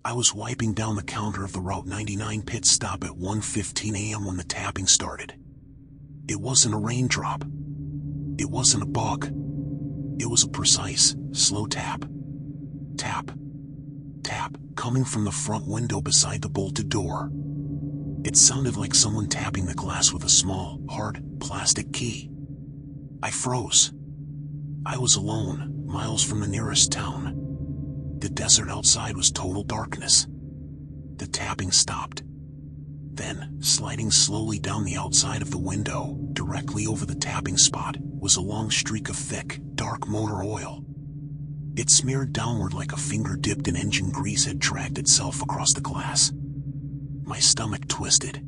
I was wiping down the counter of the Route 99 pit stop at 1:15 a.m. when the tapping started. It wasn't a raindrop. It wasn't a bug. It was a precise, slow tap. Tap. Tap, coming from the front window beside the bolted door. It sounded like someone tapping the glass with a small, hard, plastic key. I froze. I was alone, miles from the nearest town. The desert outside was total darkness. The tapping stopped. Then, sliding slowly down the outside of the window, directly over the tapping spot, was a long streak of thick, dark motor oil. It smeared downward like a finger dipped in engine grease had dragged itself across the glass. My stomach twisted.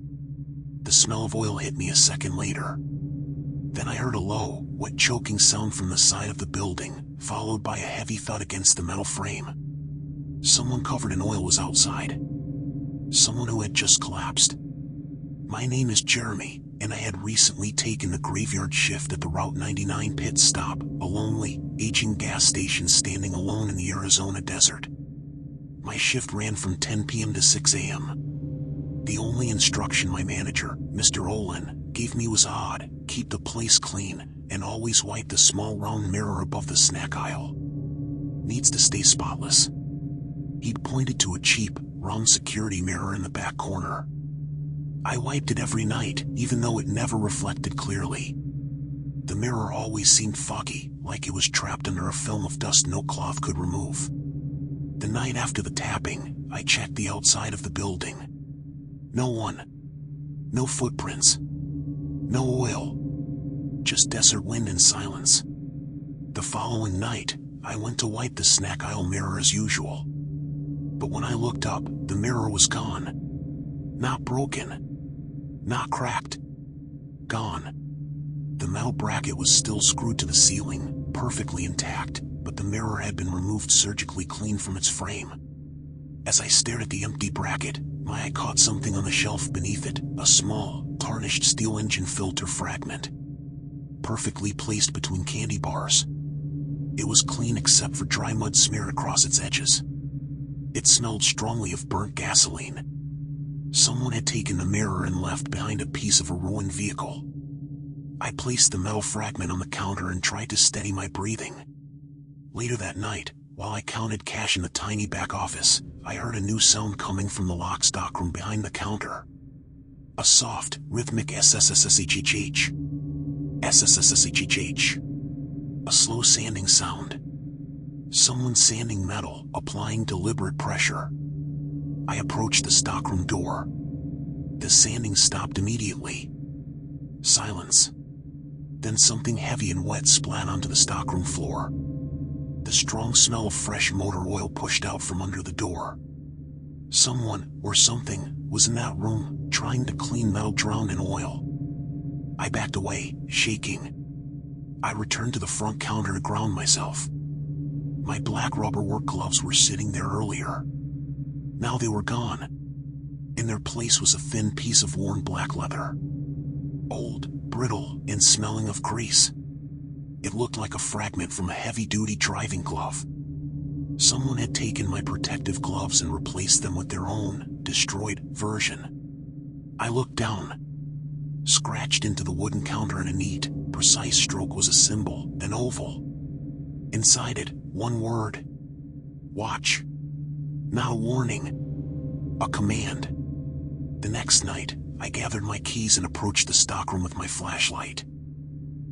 The smell of oil hit me a second later. Then I heard a low, wet choking sound from the side of the building, followed by a heavy thud against the metal frame. Someone covered in oil was outside. Someone who had just collapsed. My name is Jeremy, and I had recently taken the graveyard shift at the Route 99 pit stop, a lonely, aging gas station standing alone in the Arizona desert. My shift ran from 10 p.m. to 6 a.m. The only instruction my manager, Mr. Olin, gave me was odd: keep the place clean, and always wipe the small round mirror above the snack aisle. Needs to stay spotless. He'd pointed to a cheap, round security mirror in the back corner. I wiped it every night, even though it never reflected clearly. The mirror always seemed foggy, like it was trapped under a film of dust no cloth could remove. The night after the tapping, I checked the outside of the building. No one. No footprints. No oil. Just desert wind and silence. The following night, I went to wipe the snack aisle mirror as usual. But when I looked up, the mirror was gone. Not broken. Not cracked. Gone. The metal bracket was still screwed to the ceiling, perfectly intact, but the mirror had been removed surgically clean from its frame. As I stared at the empty bracket, my eye caught something on the shelf beneath it, a small, tarnished steel engine filter fragment. Perfectly placed between candy bars. It was clean except for dry mud smeared across its edges. It smelled strongly of burnt gasoline. Someone had taken the mirror and left behind a piece of a ruined vehicle. I placed the metal fragment on the counter and tried to steady my breathing. Later that night, while I counted cash in the tiny back office, I heard a new sound coming from the lock stock room behind the counter. A soft, rhythmic SSSSHHH. SSSSHHH. A slow sanding sound. Someone sanding metal, applying deliberate pressure. I approached the stockroom door. The sanding stopped immediately. Silence. Then something heavy and wet splat onto the stockroom floor. The strong smell of fresh motor oil pushed out from under the door. Someone, or something, was in that room, trying to clean metal drowned in oil. I backed away, shaking. I returned to the front counter to ground myself. My black rubber work gloves were sitting there earlier. Now they were gone. In their place was a thin piece of worn black leather. Old, brittle, and smelling of grease. It looked like a fragment from a heavy-duty driving glove. Someone had taken my protective gloves and replaced them with their own, destroyed version. I looked down. Scratched into the wooden counter in a neat, precise stroke was a symbol, an oval. Inside it, one word. Watch. Not a warning. A command. The next night, I gathered my keys and approached the stockroom with my flashlight.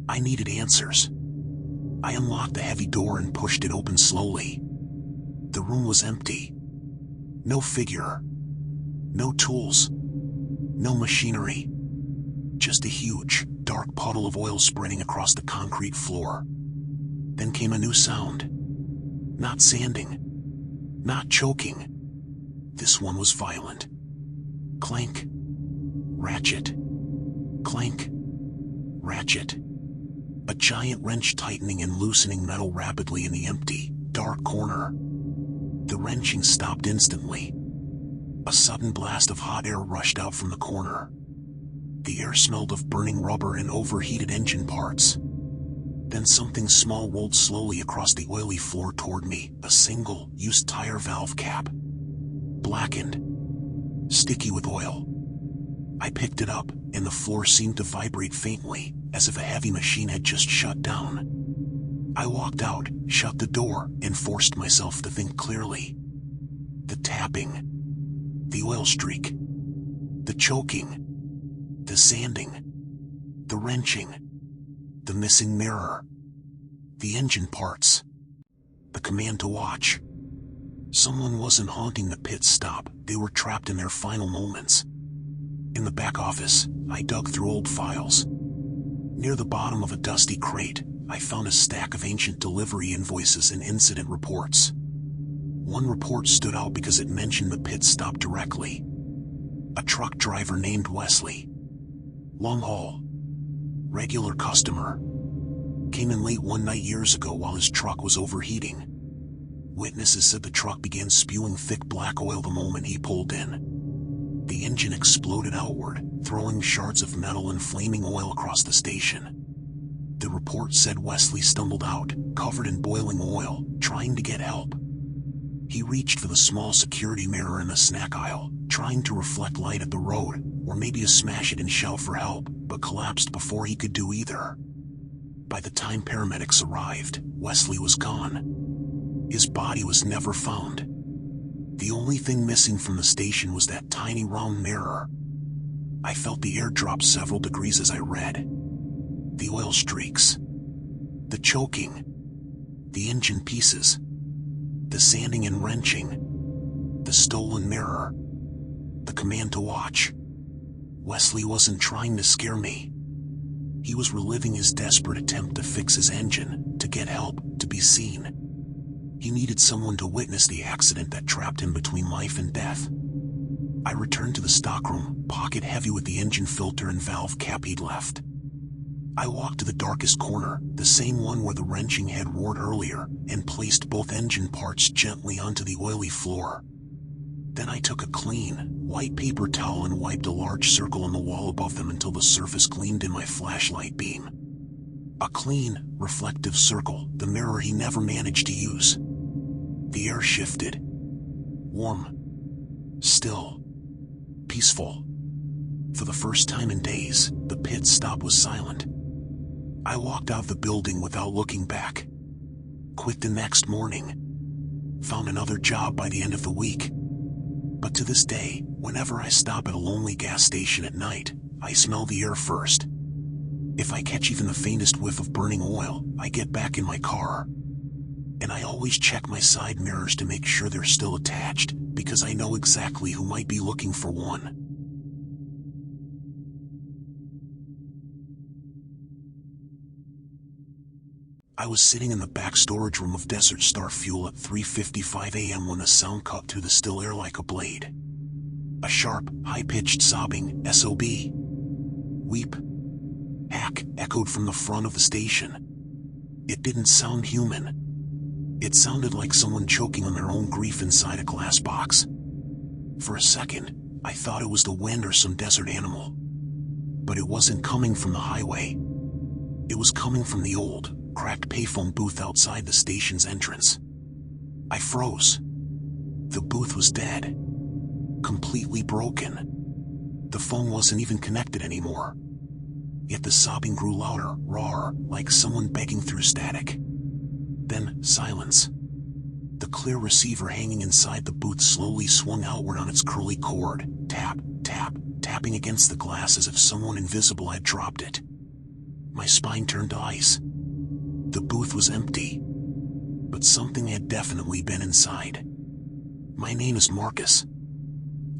I needed answers. I unlocked the heavy door and pushed it open slowly. The room was empty. No figure. No tools. No machinery. Just a huge, dark puddle of oil spreading across the concrete floor. Then came a new sound. Not sanding. Not choking. This one was violent. Clank. Ratchet. Clank. Ratchet. A giant wrench tightening and loosening metal rapidly in the empty, dark corner. The wrenching stopped instantly. A sudden blast of hot air rushed out from the corner. The air smelled of burning rubber and overheated engine parts. Then something small rolled slowly across the oily floor toward me, a single-use tire valve cap. blackened, sticky with oil. I picked it up, and the floor seemed to vibrate faintly, as if a heavy machine had just shut down. I walked out, shut the door, and forced myself to think clearly. The tapping, the oil streak, the choking, the sanding, the wrenching, the missing mirror, the engine parts, the command to watch. Someone wasn't haunting the pit stop, they were trapped in their final moments. In the back office, I dug through old files. Near the bottom of a dusty crate, I found a stack of ancient delivery invoices and incident reports. One report stood out because it mentioned the pit stop directly. A truck driver named Wesley. Long haul. Regular customer. Came in late one night years ago while his truck was overheating. Witnesses said the truck began spewing thick black oil the moment he pulled in. The engine exploded outward, throwing shards of metal and flaming oil across the station. The report said Wesley stumbled out, covered in boiling oil, trying to get help. He reached for the small security mirror in the snack aisle, trying to reflect light at the road, or maybe to smash it and shout for help, but collapsed before he could do either. By the time paramedics arrived, Wesley was gone. His body was never found. The only thing missing from the station was that tiny round mirror. I felt the air drop several degrees as I read. The oil streaks. The choking. The engine pieces. The sanding and wrenching. The stolen mirror. The command to watch. Wesley wasn't trying to scare me. He was reliving his desperate attempt to fix his engine, to get help, to be seen. He needed someone to witness the accident that trapped him between life and death. I returned to the stockroom, pocket heavy with the engine filter and valve cap he'd left. I walked to the darkest corner, the same one where the wrenching had roared earlier, and placed both engine parts gently onto the oily floor. Then I took a clean, white paper towel and wiped a large circle on the wall above them until the surface gleamed in my flashlight beam. A clean, reflective circle, the mirror he never managed to use. The air shifted. Warm. Still. Peaceful. For the first time in days, the pit stop was silent. I walked out of the building without looking back. Quit the next morning. Found another job by the end of the week. But to this day, whenever I stop at a lonely gas station at night, I smell the air first. If I catch even the faintest whiff of burning oil, I get back in my car. And I always check my side mirrors to make sure they're still attached, because I know exactly who might be looking for one. I was sitting in the back storage room of Desert Star Fuel at 3:55 a.m. when the sound cut through the still air like a blade. A sharp, high-pitched sobbing, SOB. Weep. Hack echoed from the front of the station. It didn't sound human. It sounded like someone choking on their own grief inside a glass box. For a second, I thought it was the wind or some desert animal. But it wasn't coming from the highway. It was coming from the old, cracked payphone booth outside the station's entrance. I froze. The booth was dead. Completely broken. The phone wasn't even connected anymore. Yet the sobbing grew louder, rawer, like someone begging through static. Then, silence. The clear receiver hanging inside the booth slowly swung outward on its curly cord, tap, tap, tapping against the glass as if someone invisible had dropped it. My spine turned to ice. The booth was empty. But something had definitely been inside. My name is Marcus.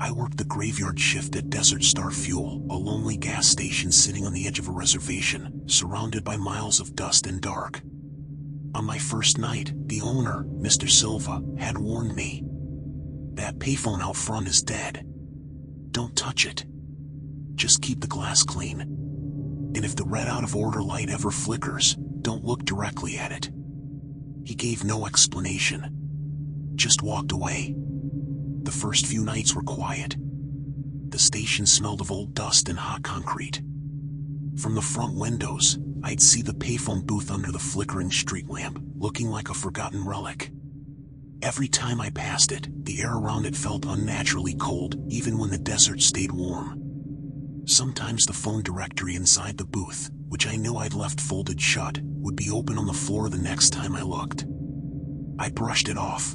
I worked the graveyard shift at Desert Star Fuel, a lonely gas station sitting on the edge of a reservation, surrounded by miles of dust and dark. On my first night, the owner, Mr. Silva, had warned me. That payphone out front is dead. Don't touch it. Just keep the glass clean. And if the red out of order light ever flickers, don't look directly at it. He gave no explanation. Just walked away. The first few nights were quiet. The station smelled of old dust and hot concrete. From the front windows, I'd see the payphone booth under the flickering street lamp, looking like a forgotten relic. Every time I passed it, the air around it felt unnaturally cold, even when the desert stayed warm. Sometimes the phone directory inside the booth, which I knew I'd left folded shut, would be open on the floor the next time I looked. I brushed it off.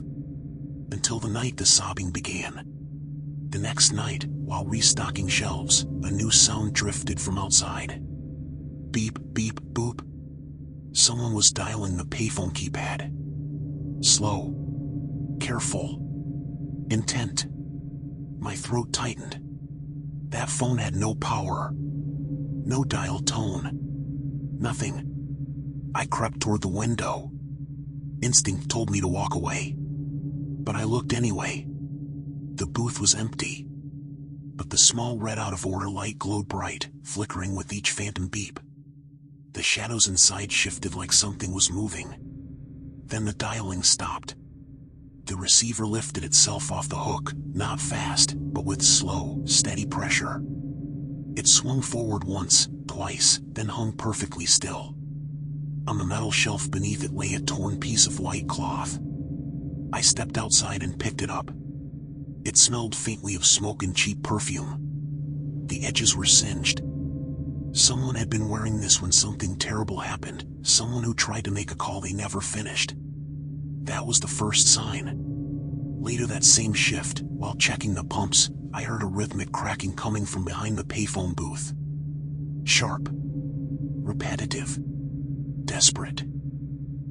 Until the night the sobbing began. The next night, while restocking shelves, a new sound drifted from outside. Beep, beep, boop. Someone was dialing the payphone keypad. Slow. Careful. Intent. My throat tightened. That phone had no power. No dial tone. Nothing. I crept toward the window. Instinct told me to walk away. But I looked anyway. The booth was empty. But the small red out-of-order light glowed bright, flickering with each phantom beep. The shadows inside shifted like something was moving. Then the dialing stopped. The receiver lifted itself off the hook, not fast, but with slow, steady pressure. It swung forward once, twice, then hung perfectly still. On the metal shelf beneath it lay a torn piece of white cloth. I stepped outside and picked it up. It smelled faintly of smoke and cheap perfume. The edges were singed. Someone had been wearing this when something terrible happened, someone who tried to make a call they never finished. That was the first sign. Later that same shift, while checking the pumps, I heard a rhythmic cracking coming from behind the payphone booth. Sharp. Repetitive. Desperate.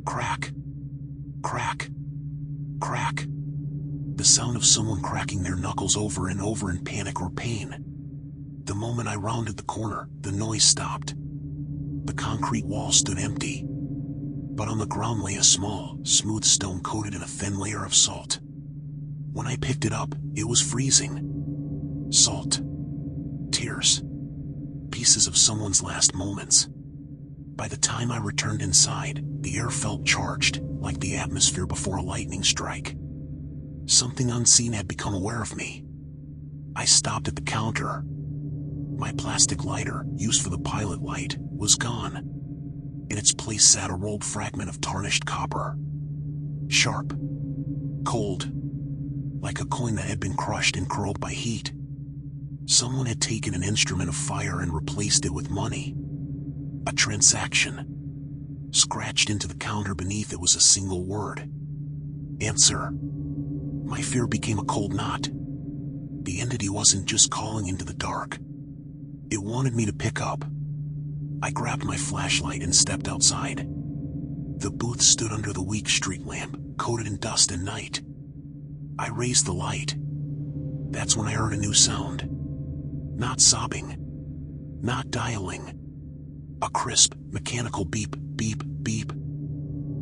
Crack. Crack. Crack. The sound of someone cracking their knuckles over and over in panic or pain. The moment I rounded the corner, the noise stopped. The concrete wall stood empty. But on the ground lay a small, smooth stone coated in a thin layer of salt. When I picked it up, it was freezing. Salt. Tears. Pieces of someone's last moments. By the time I returned inside, the air felt charged, like the atmosphere before a lightning strike. Something unseen had become aware of me. I stopped at the counter. My plastic lighter, used for the pilot light, was gone. In its place sat a rolled fragment of tarnished copper. Sharp. Cold. Like a coin that had been crushed and curled by heat. Someone had taken an instrument of fire and replaced it with money. A transaction. Scratched into the counter beneath it was a single word. Answer. My fear became a cold knot. The entity wasn't just calling into the dark. It wanted me to pick up. I grabbed my flashlight and stepped outside. The booth stood under the weak street lamp, coated in dust and night. I raised the light. That's when I heard a new sound. Not sobbing. Not dialing. A crisp, mechanical beep, beep, beep.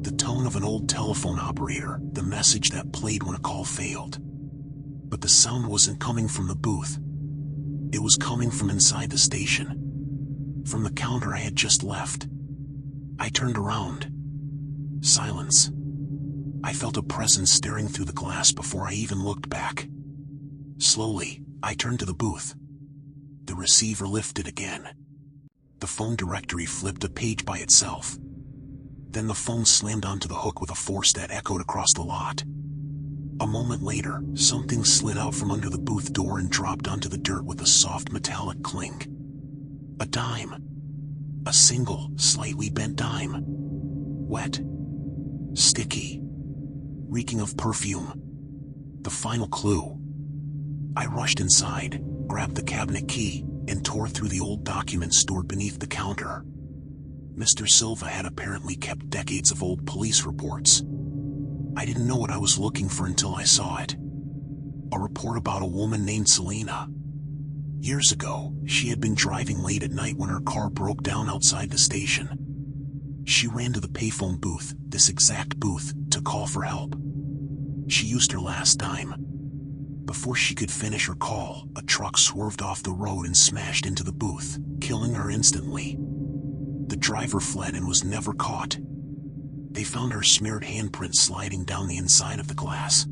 The tone of an old telephone operator, the message that played when a call failed. But the sound wasn't coming from the booth. It was coming from inside the station. From the counter I had just left. I turned around. Silence. I felt a presence staring through the glass before I even looked back. Slowly, I turned to the booth. The receiver lifted again. The phone directory flipped a page by itself. Then the phone slammed onto the hook with a force that echoed across the lot. A moment later, something slid out from under the booth door and dropped onto the dirt with a soft metallic clink. A dime. A single, slightly bent dime. Wet. Sticky. Reeking of perfume. The final clue. I rushed inside, grabbed the cabinet key, and tore through the old documents stored beneath the counter. Mr. Silva had apparently kept decades of old police reports. I didn't know what I was looking for until I saw it. A report about a woman named Selena. Years ago, she had been driving late at night when her car broke down outside the station. She ran to the payphone booth, this exact booth, to call for help. She used her last dime. Before she could finish her call, a truck swerved off the road and smashed into the booth, killing her instantly. The driver fled and was never caught. They found her smeared handprint sliding down the inside of the glass.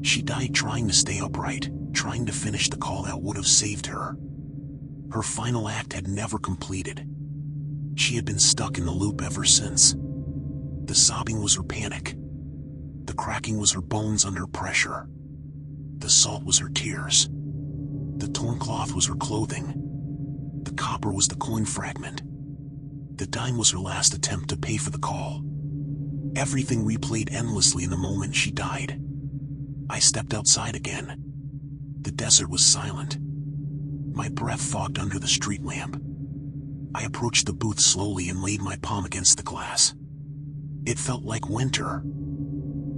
She died trying to stay upright, trying to finish the call that would have saved her. Her final act had never completed. She had been stuck in the loop ever since. The sobbing was her panic. The The cracking was her bones under pressure. The salt was her tears. The torn cloth was her clothing. The copper was the coin fragment. The dime was her last attempt to pay for the call. Everything replayed endlessly in the moment she died. I stepped outside again. The desert was silent. My breath fogged under the street lamp. I approached the booth slowly and laid my palm against the glass. It felt like winter.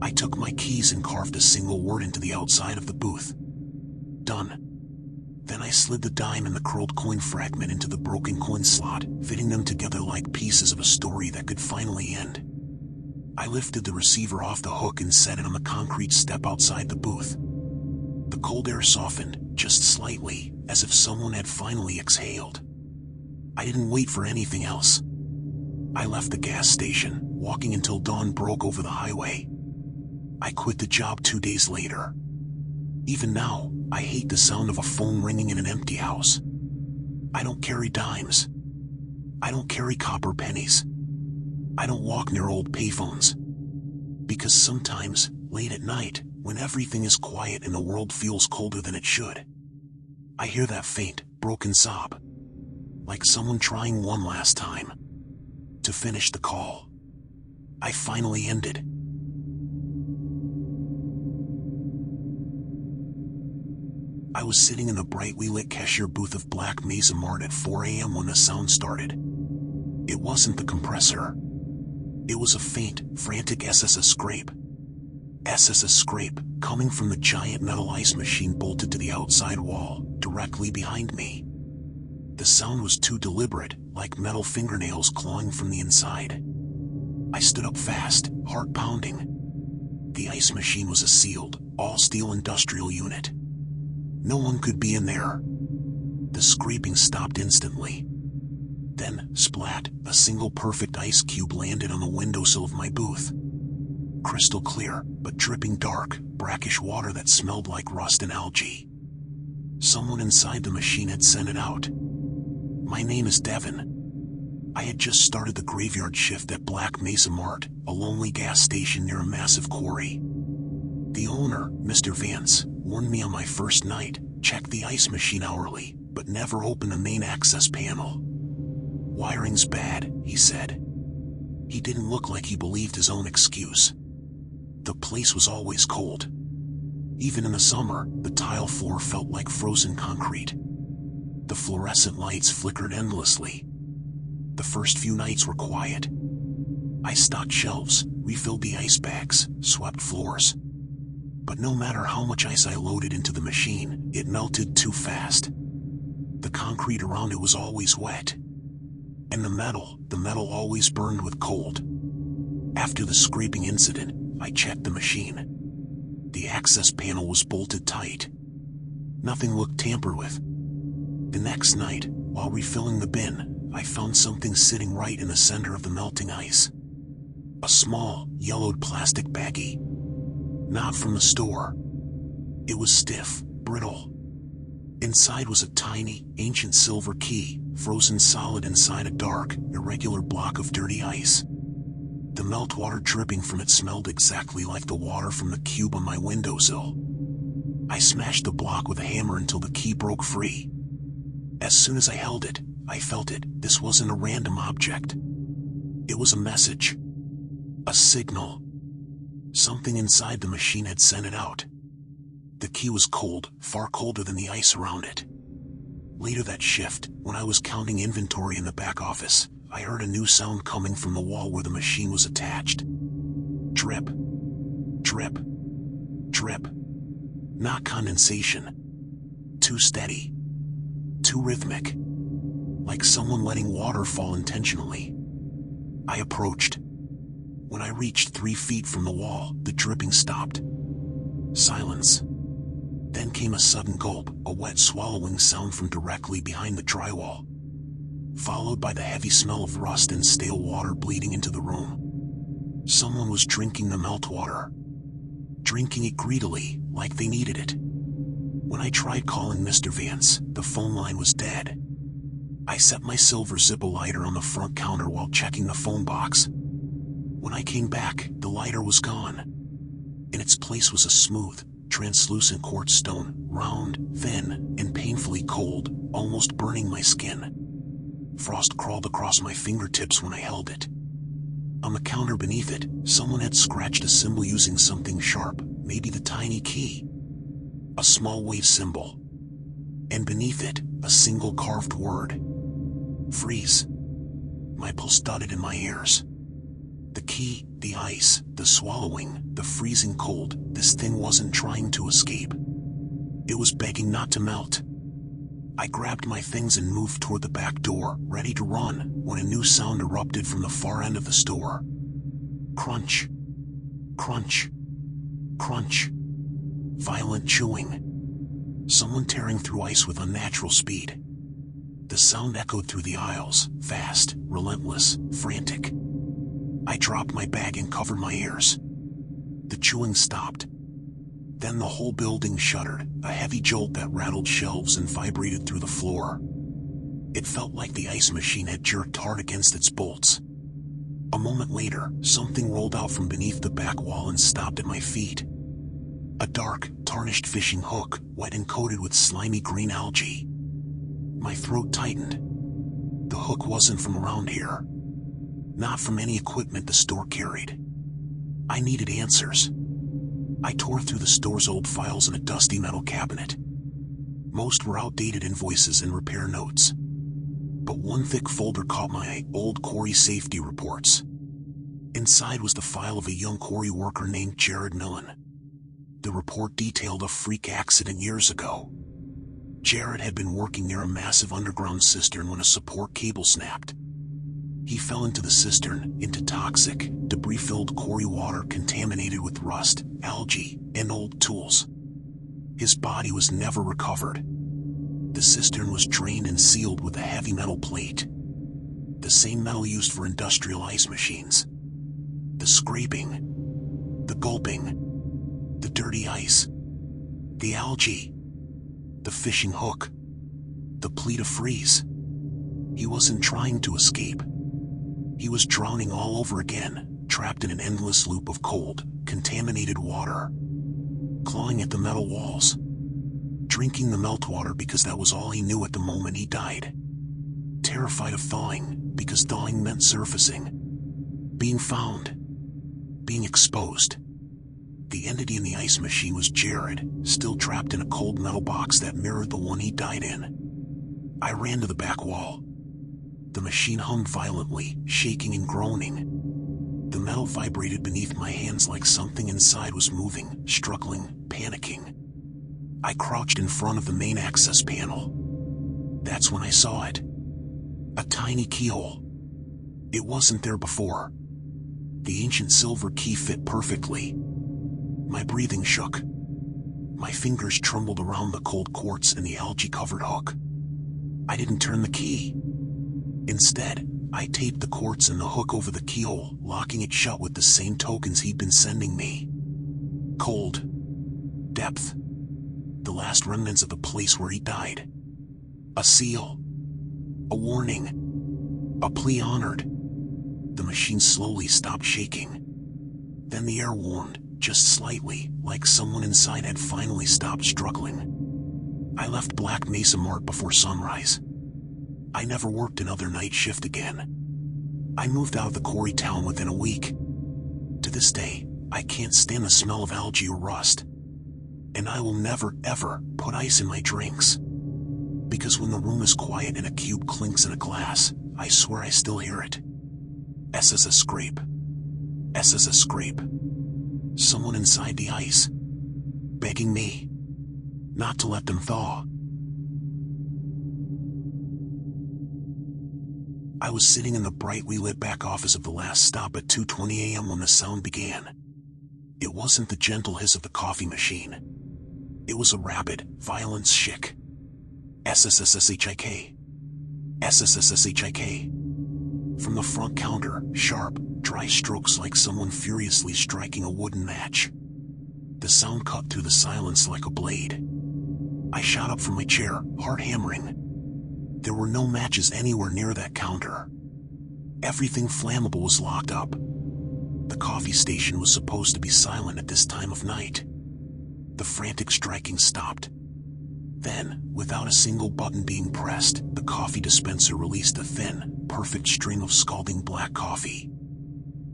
I took my keys and carved a single word into the outside of the booth. Done. Then I slid the dime and the curled coin fragment into the broken coin slot, fitting them together like pieces of a story that could finally end. I lifted the receiver off the hook and set it on the concrete step outside the booth. The cold air softened, just slightly, as if someone had finally exhaled. I didn't wait for anything else. I left the gas station, walking until dawn broke over the highway. I quit the job 2 days later. Even now, I hate the sound of a phone ringing in an empty house. I don't carry dimes. I don't carry copper pennies. I don't walk near old payphones. Because sometimes, late at night, when everything is quiet and the world feels colder than it should, I hear that faint, broken sob. Like someone trying one last time to finish the call. I finally ended. I was sitting in the brightly lit cashier booth of Black Mesa Mart at 4 a.m. when the sound started. It wasn't the compressor. It was a faint, frantic SSS scrape. SSS scrape, coming from the giant metal ice machine bolted to the outside wall, directly behind me. The sound was too deliberate, like metal fingernails clawing from the inside. I stood up fast, heart pounding. The ice machine was a sealed, all-steel industrial unit. No one could be in there. The scraping stopped instantly. Then, splat, a single perfect ice cube landed on the windowsill of my booth. Crystal clear, but dripping dark, brackish water that smelled like rust and algae. Someone inside the machine had sent it out. My name is Devin. I had just started the graveyard shift at Black Mesa Mart, a lonely gas station near a massive quarry. The owner, Mr. Vance, warned me on my first night, check the ice machine hourly, but never open the main access panel. Wiring's bad, he said. He didn't look like he believed his own excuse. The place was always cold. Even in the summer, the tile floor felt like frozen concrete. The fluorescent lights flickered endlessly. The first few nights were quiet. I stocked shelves, refilled the ice bags, swept floors. But no matter how much ice I loaded into the machine, it melted too fast. The concrete around it was always wet. And the metal always burned with cold. After the scraping incident, I checked the machine. The access panel was bolted tight. Nothing looked tampered with. The next night, while refilling the bin, I found something sitting right in the center of the melting ice. A small, yellowed plastic baggie. Not from the store. It was stiff, brittle. Inside was a tiny, ancient silver key, frozen solid inside a dark, irregular block of dirty ice. The meltwater dripping from it smelled exactly like the water from the cube on my windowsill. I smashed the block with a hammer until the key broke free. As soon as I held it, I felt it. This wasn't a random object. It was a message. A signal. Something inside the machine had sent it out. The key was cold, far colder than the ice around it. Later that shift, when I was counting inventory in the back office, I heard a new sound coming from the wall where the machine was attached. Drip. Drip. Drip. Not condensation. Too steady. Too rhythmic. Like someone letting water fall intentionally. I approached. When I reached 3 feet from the wall, the dripping stopped. Silence. Then came a sudden gulp, a wet swallowing sound from directly behind the drywall, followed by the heavy smell of rust and stale water bleeding into the room. Someone was drinking the meltwater. Drinking it greedily, like they needed it. When I tried calling Mr. Vance, the phone line was dead. I set my silver Zippo lighter on the front counter while checking the phone box. When I came back, the lighter was gone. In its place was a smooth, translucent quartz stone, round, thin, and painfully cold, almost burning my skin. Frost crawled across my fingertips when I held it. On the counter beneath it, someone had scratched a symbol using something sharp, maybe the tiny key. A small wave symbol. And beneath it, a single carved word. Freeze. My pulse thudded in my ears. The key, the ice, the swallowing, the freezing cold, this thing wasn't trying to escape. It was begging not to melt. I grabbed my things and moved toward the back door, ready to run, when a new sound erupted from the far end of the store. Crunch. Crunch. Crunch. Violent chewing. Someone tearing through ice with unnatural speed. The sound echoed through the aisles, fast, relentless, frantic. I dropped my bag and covered my ears. The chewing stopped. Then the whole building shuddered, a heavy jolt that rattled shelves and vibrated through the floor. It felt like the ice machine had jerked hard against its bolts. A moment later, something rolled out from beneath the back wall and stopped at my feet. A dark, tarnished fishing hook, wet and coated with slimy green algae. My throat tightened. The hook wasn't from around here. Not from any equipment the store carried. I needed answers. I tore through the store's old files in a dusty metal cabinet. Most were outdated invoices and repair notes. But one thick folder caught my eye, old quarry safety reports. Inside was the file of a young quarry worker named Jared Millen. The report detailed a freak accident years ago. Jared had been working near a massive underground cistern when a support cable snapped. He fell into the cistern, into toxic, debris-filled quarry water contaminated with rust, algae, and old tools. His body was never recovered. The cistern was drained and sealed with a heavy metal plate. The same metal used for industrial ice machines. The scraping. The gulping. The dirty ice. The algae. The fishing hook. The plea to freeze. He wasn't trying to escape. He was drowning all over again, trapped in an endless loop of cold, contaminated water. Clawing at the metal walls. Drinking the meltwater because that was all he knew at the moment he died. Terrified of thawing, because thawing meant surfacing. Being found. Being exposed. The entity in the ice machine was Jared, still trapped in a cold metal box that mirrored the one he died in. I ran to the back wall. The machine hummed violently, shaking and groaning. The metal vibrated beneath my hands like something inside was moving, struggling, panicking. I crouched in front of the main access panel. That's when I saw it. A tiny keyhole. It wasn't there before. The ancient silver key fit perfectly. My breathing shook. My fingers trembled around the cold quartz and the algae-covered hook. I didn't turn the key. Instead, I taped the quartz and the hook over the keyhole, locking it shut with the same tokens he'd been sending me. Cold. Depth. The last remnants of the place where he died. A seal. A warning. A plea honored. The machine slowly stopped shaking. Then the air warmed, just slightly, like someone inside had finally stopped struggling. I left Black Mesa Mart before sunrise. I never worked another night shift again. I moved out of the quarry town within a week. To this day, I can't stand the smell of algae or rust. And I will never, ever put ice in my drinks. Because when the room is quiet and a cube clinks in a glass, I swear I still hear it. SSS scrape. SSS scrape. Someone inside the ice. Begging me not to let them thaw. I was sitting in the brightly lit back office of the last stop at 2:20 a.m. when the sound began. It wasn't the gentle hiss of the coffee machine. It was a rapid, violent shick. SSSSHIK. SSSSHIK. From the front counter, sharp, dry strokes like someone furiously striking a wooden match. The sound cut through the silence like a blade. I shot up from my chair, heart hammering. There were no matches anywhere near that counter. Everything flammable was locked up. The coffee station was supposed to be silent at this time of night. The frantic striking stopped. Then, without a single button being pressed, the coffee dispenser released a thin, perfect stream of scalding black coffee.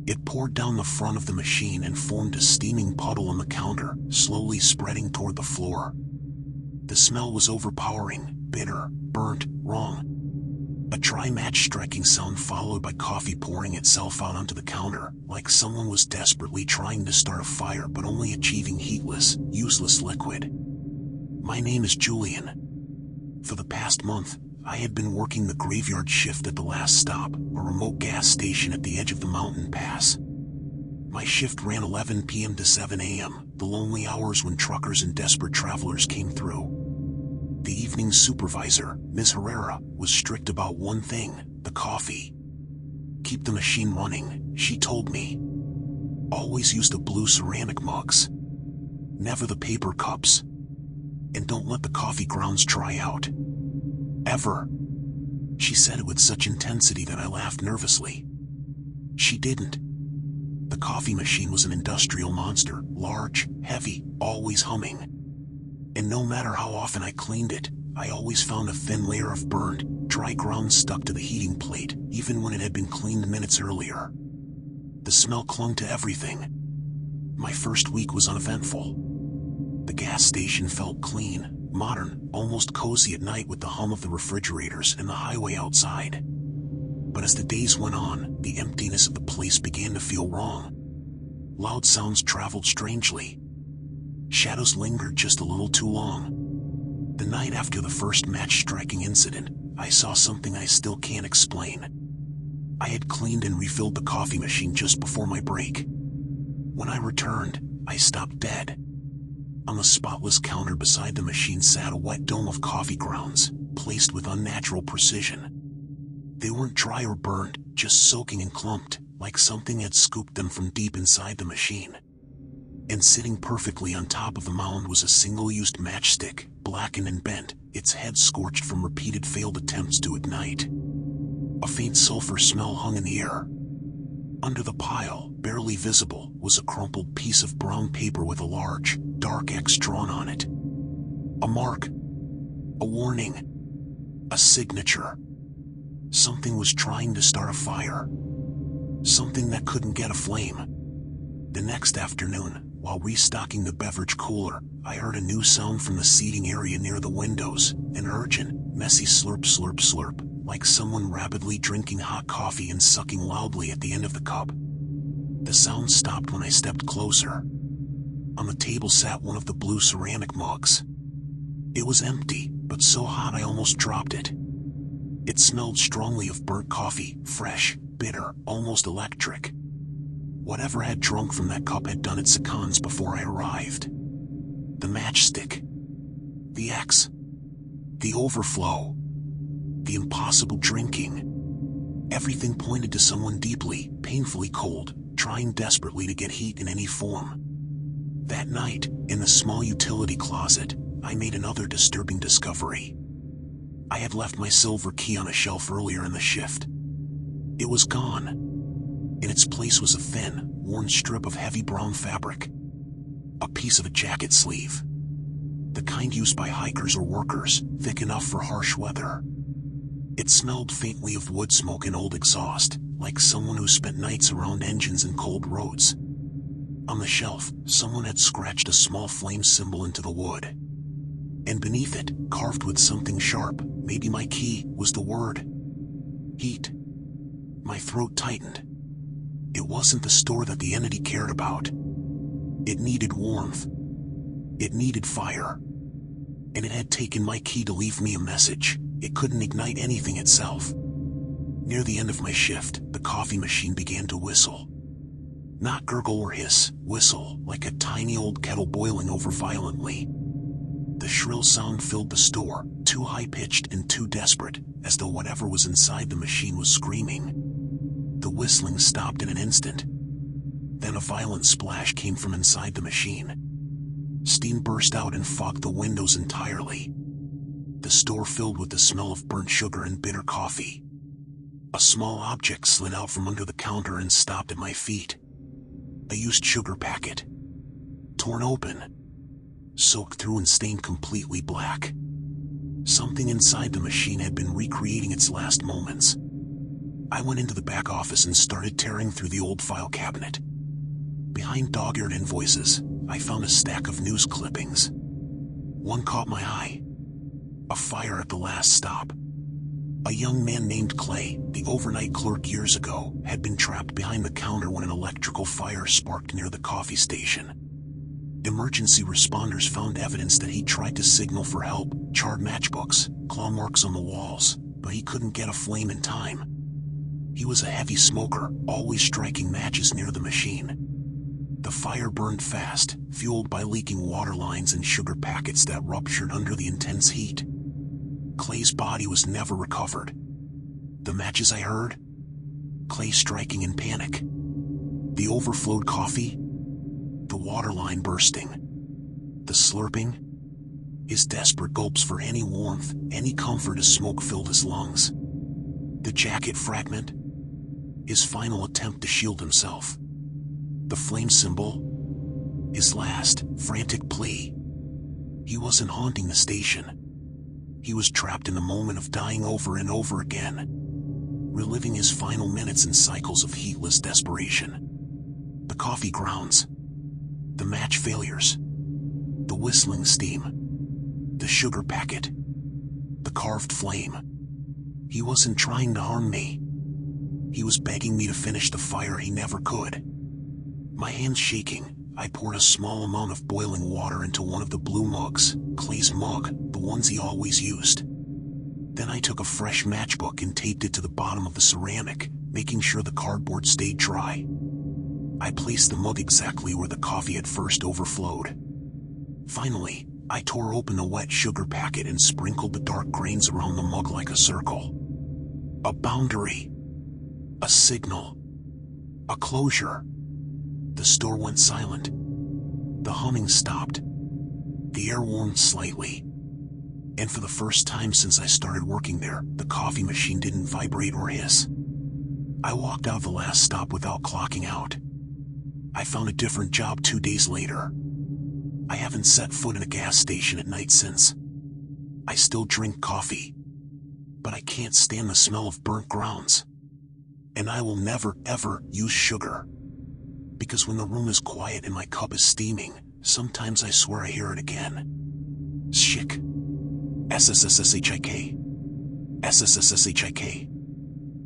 It poured down the front of the machine and formed a steaming puddle on the counter, slowly spreading toward the floor. The smell was overpowering, bitter, burnt, wrong. A dry match striking sound followed by coffee pouring itself out onto the counter, like someone was desperately trying to start a fire but only achieving heatless, useless liquid. My name is Julian. For the past month, I had been working the graveyard shift at the last stop, a remote gas station at the edge of the mountain pass. My shift ran 11 p.m. to 7 a.m., the lonely hours when truckers and desperate travelers came through. The evening supervisor, Ms. Herrera, was strict about one thing: the coffee. Keep the machine running, she told me. Always use the blue ceramic mugs. Never the paper cups. And don't let the coffee grounds dry out. Ever. She said it with such intensity that I laughed nervously. She didn't. The coffee machine was an industrial monster, large, heavy, always humming. And no matter how often I cleaned it, I always found a thin layer of burned, dry ground stuck to the heating plate, even when it had been cleaned minutes earlier. The smell clung to everything. My first week was uneventful. The gas station felt clean, modern, almost cozy at night with the hum of the refrigerators and the highway outside. But as the days went on, the emptiness of the place began to feel wrong. Loud sounds traveled strangely. Shadows lingered just a little too long. The night after the first match-striking incident, I saw something I still can't explain. I had cleaned and refilled the coffee machine just before my break. When I returned, I stopped dead. On the spotless counter beside the machine sat a wet dome of coffee grounds, placed with unnatural precision. They weren't dry or burned, just soaking and clumped, like something had scooped them from deep inside the machine. And sitting perfectly on top of the mound was a single-used matchstick, blackened and bent, its head scorched from repeated failed attempts to ignite. A faint sulfur smell hung in the air. Under the pile, barely visible, was a crumpled piece of brown paper with a large, dark X drawn on it. A mark. A warning. A signature. Something was trying to start a fire. Something that couldn't get a flame. The next afternoon, while restocking the beverage cooler, I heard a new sound from the seating area near the windows, an urgent, messy slurp slurp slurp, like someone rapidly drinking hot coffee and sucking loudly at the end of the cup. The sound stopped when I stepped closer. On the table sat one of the blue ceramic mugs. It was empty, but so hot I almost dropped it. It smelled strongly of burnt coffee, fresh, bitter, almost electric. Whatever had drunk from that cup had done its seconds before I arrived. The matchstick. The X. The overflow. The impossible drinking. Everything pointed to someone deeply, painfully cold, trying desperately to get heat in any form. That night, in the small utility closet, I made another disturbing discovery. I had left my silver key on a shelf earlier in the shift. It was gone. In its place was a thin, worn strip of heavy brown fabric. A piece of a jacket sleeve. The kind used by hikers or workers, thick enough for harsh weather. It smelled faintly of wood smoke and old exhaust, like someone who spent nights around engines and cold roads. On the shelf, someone had scratched a small flame symbol into the wood. And beneath it, carved with something sharp, maybe my key, was the word heat. My throat tightened. It wasn't the store that the entity cared about. It needed warmth. It needed fire. And it had taken my key to leave me a message. It couldn't ignite anything itself. Near the end of my shift, the coffee machine began to whistle. Not gurgle or hiss, whistle, like a tiny old kettle boiling over violently. The shrill sound filled the store, too high-pitched and too desperate, as though whatever was inside the machine was screaming. The whistling stopped in an instant. Then a violent splash came from inside the machine. Steam burst out and fogged the windows entirely. The store filled with the smell of burnt sugar and bitter coffee. A small object slid out from under the counter and stopped at my feet. A used sugar packet. Torn open. Soaked through and stained completely black. Something inside the machine had been recreating its last moments. I went into the back office and started tearing through the old file cabinet. Behind dog-eared invoices, I found a stack of news clippings. One caught my eye. A fire at the last stop. A young man named Clay, the overnight clerk years ago, had been trapped behind the counter when an electrical fire sparked near the coffee station. Emergency responders found evidence that he tried to signal for help, charred matchbooks, claw marks on the walls, but he couldn't get a flame in time. He was a heavy smoker, always striking matches near the machine. The fire burned fast, fueled by leaking water lines and sugar packets that ruptured under the intense heat. Clay's body was never recovered. The matches I heard? Clay striking in panic. The overflowed coffee? The water line bursting. The slurping? His desperate gulps for any warmth, any comfort as smoke filled his lungs. The jacket fragment? His final attempt to shield himself. The flame symbol? His last, frantic plea. He wasn't haunting the station. He was trapped in the moment of dying over and over again, reliving his final minutes in cycles of heatless desperation. The coffee grounds. The match failures. The whistling steam. The sugar packet. The carved flame. He wasn't trying to harm me. He was begging me to finish the fire he never could. My hands shaking, I poured a small amount of boiling water into one of the blue mugs, Clay's mug, the ones he always used. Then I took a fresh matchbook and taped it to the bottom of the ceramic, making sure the cardboard stayed dry. I placed the mug exactly where the coffee had first overflowed. Finally, I tore open the wet sugar packet and sprinkled the dark grains around the mug like a circle. A boundary. A signal. A closure. The store went silent. The humming stopped. The air warmed slightly. And for the first time since I started working there, the coffee machine didn't vibrate or hiss. I walked out of the last stop without clocking out. I found a different job 2 days later. I haven't set foot in a gas station at night since. I still drink coffee. But I can't stand the smell of burnt grounds. And I will never, ever use sugar. Because when the room is quiet and my cup is steaming, sometimes I swear I hear it again. Shik. SSSSHIK. SSSSHIK.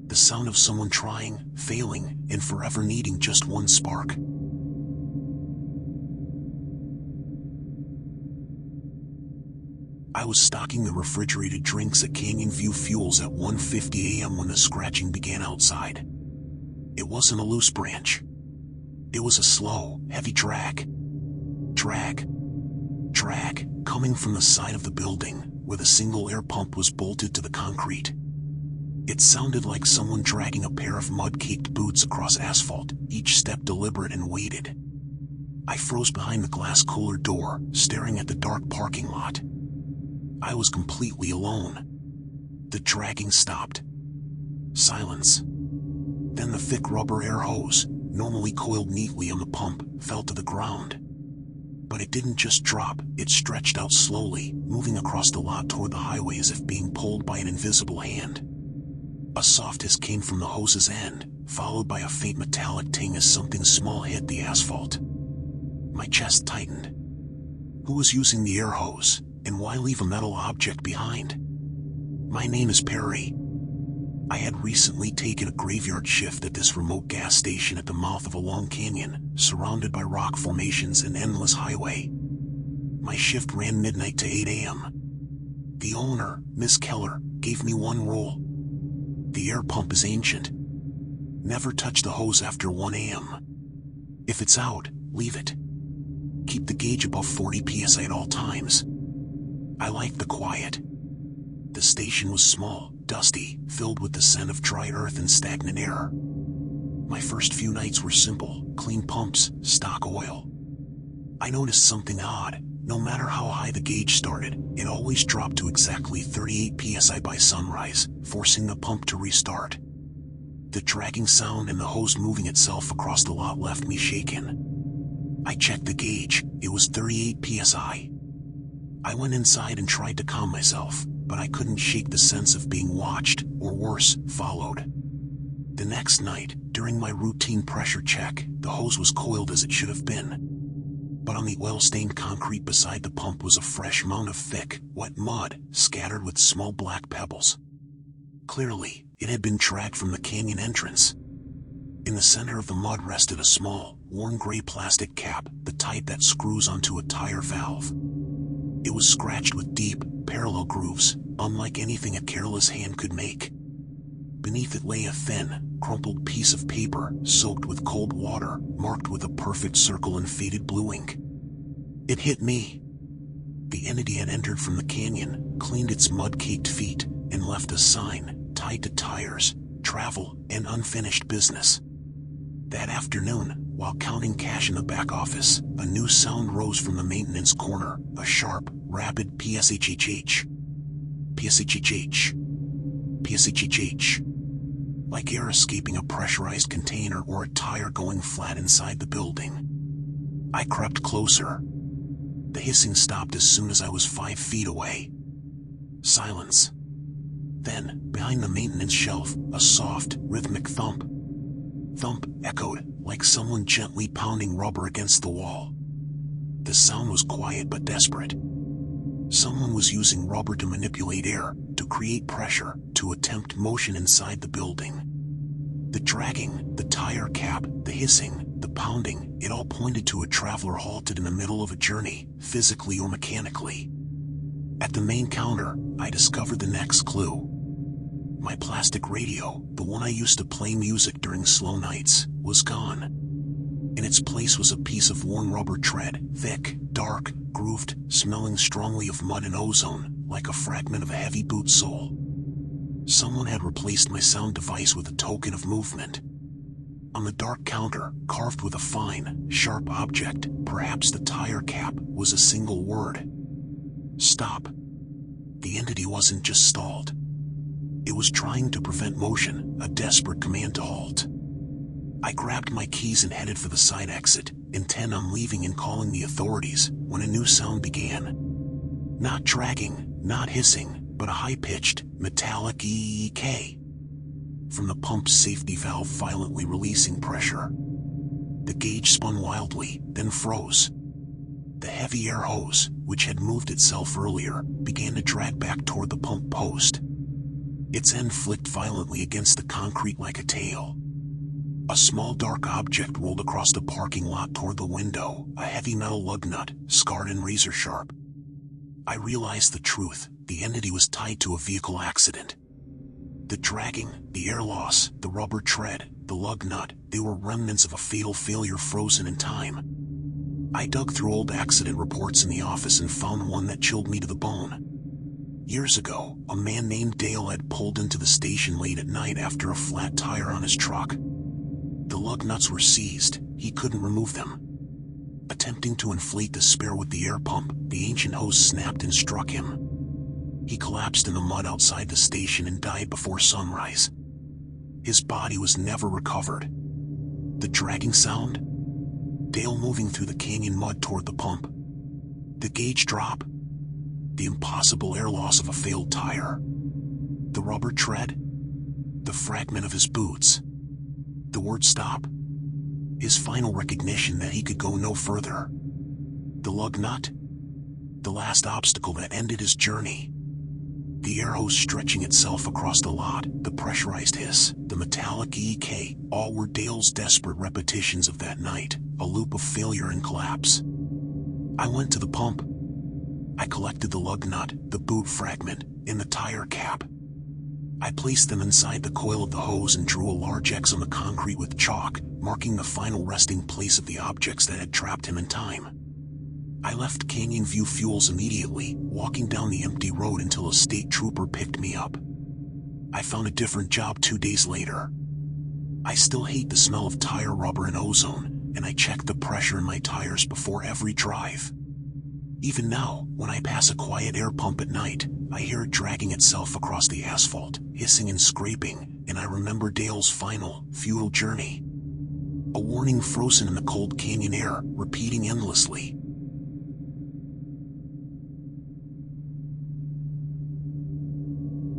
The sound of someone trying, failing, and forever needing just one spark. I was stocking the refrigerated drinks at Canyon View Fuels at 1:50 a.m. when the scratching began outside. It wasn't a loose branch. It was a slow, heavy drag. Drag. Drag, coming from the side of the building, where the single air pump was bolted to the concrete. It sounded like someone dragging a pair of mud-caked boots across asphalt, each step deliberate and weighted. I froze behind the glass cooler door, staring at the dark parking lot. I was completely alone. The dragging stopped. Silence. Then the thick rubber air hose, normally coiled neatly on the pump, fell to the ground. But it didn't just drop, it stretched out slowly, moving across the lot toward the highway as if being pulled by an invisible hand. A soft hiss came from the hose's end, followed by a faint metallic ting as something small hit the asphalt. My chest tightened. Who was using the air hose, and why leave a metal object behind? My name is Perry. I had recently taken a graveyard shift at this remote gas station at the mouth of a long canyon, surrounded by rock formations and endless highway. My shift ran midnight to 8 a.m. The owner, Miss Keller, gave me one rule. The air pump is ancient. Never touch the hose after 1 a.m. If it's out, leave it. Keep the gauge above 40 psi at all times. I liked the quiet. The station was small, dusty, filled with the scent of dry earth and stagnant air. My first few nights were simple, clean pumps, stock oil. I noticed something odd. No matter how high the gauge started, it always dropped to exactly 38 psi by sunrise, forcing the pump to restart. The dragging sound and the hose moving itself across the lot left me shaken. I checked the gauge. It was 38 psi. I went inside and tried to calm myself, but I couldn't shake the sense of being watched, or worse, followed. The next night, during my routine pressure check, the hose was coiled as it should have been. But on the oil-stained concrete beside the pump was a fresh mound of thick, wet mud, scattered with small black pebbles. Clearly, it had been dragged from the canyon entrance. In the center of the mud rested a small, worn gray plastic cap, the type that screws onto a tire valve. It was scratched with deep, parallel grooves, unlike anything a careless hand could make. Beneath it lay a thin, crumpled piece of paper, soaked with cold water, marked with a perfect circle in faded blue ink. It hit me. The entity had entered from the canyon, cleaned its mud-caked feet, and left a sign, tied to tires, travel, and unfinished business. That afternoon, while counting cash in the back office, a new sound rose from the maintenance corner, a sharp, rapid pshhh. Pshhh. Pshhh. Like air escaping a pressurized container or a tire going flat inside the building. I crept closer. The hissing stopped as soon as I was 5 feet away. Silence. Then, behind the maintenance shelf, a soft, rhythmic thump. Thump echoed, like someone gently pounding rubber against the wall. The sound was quiet but desperate. Someone was using rubber to manipulate air, to create pressure, to attempt motion inside the building. The dragging, the tire cap, the hissing, the pounding, it all pointed to a traveler halted in the middle of a journey, physically or mechanically. At the main counter, I discovered the next clue. My plastic radio, the one I used to play music during slow nights, was gone. In its place was a piece of worn rubber tread, thick, dark, grooved, smelling strongly of mud and ozone, like a fragment of a heavy boot sole. Someone had replaced my sound device with a token of movement. On the dark counter, carved with a fine, sharp object, perhaps the tire cap, was a single word. Stop. The entity wasn't just stalled. It was trying to prevent motion, a desperate command to halt. I grabbed my keys and headed for the side exit, intent on leaving and calling the authorities, when a new sound began. Not dragging, not hissing, but a high-pitched, metallic eek from the pump's safety valve violently releasing pressure. The gauge spun wildly, then froze. The heavy air hose, which had moved itself earlier, began to drag back toward the pump post. Its end flicked violently against the concrete like a tail. A small dark object rolled across the parking lot toward the window, a heavy metal lug nut, scarred and razor sharp. I realized the truth. The entity was tied to a vehicle accident. The dragging, the air loss, the rubber tread, the lug nut, they were remnants of a fatal failure frozen in time. I dug through old accident reports in the office and found one that chilled me to the bone. Years ago, a man named Dale had pulled into the station late at night after a flat tire on his truck. The lug nuts were seized. He couldn't remove them. Attempting to inflate the spare with the air pump, the ancient hose snapped and struck him. He collapsed in the mud outside the station and died before sunrise. His body was never recovered. The dragging sound? Dale moving through the canyon mud toward the pump. The gauge drop? The impossible air loss of a failed tire. The rubber tread? The fragment of his boots. The word stop? His final recognition that he could go no further. The lug nut? The last obstacle that ended his journey. The air hose stretching itself across the lot, the pressurized hiss, the metallic EK, all were Dale's desperate repetitions of that night, a loop of failure and collapse. I went to the pump. I collected the lug nut, the boot fragment, and the tire cap. I placed them inside the coil of the hose and drew a large X on the concrete with chalk, marking the final resting place of the objects that had trapped him in time. I left Canyon View Fuels immediately, walking down the empty road until a state trooper picked me up. I found a different job 2 days later. I still hate the smell of tire rubber and ozone, and I check the pressure in my tires before every drive. Even now, when I pass a quiet air pump at night, I hear it dragging itself across the asphalt, hissing and scraping, and I remember Dale's final, futile journey. A warning frozen in the cold canyon air, repeating endlessly.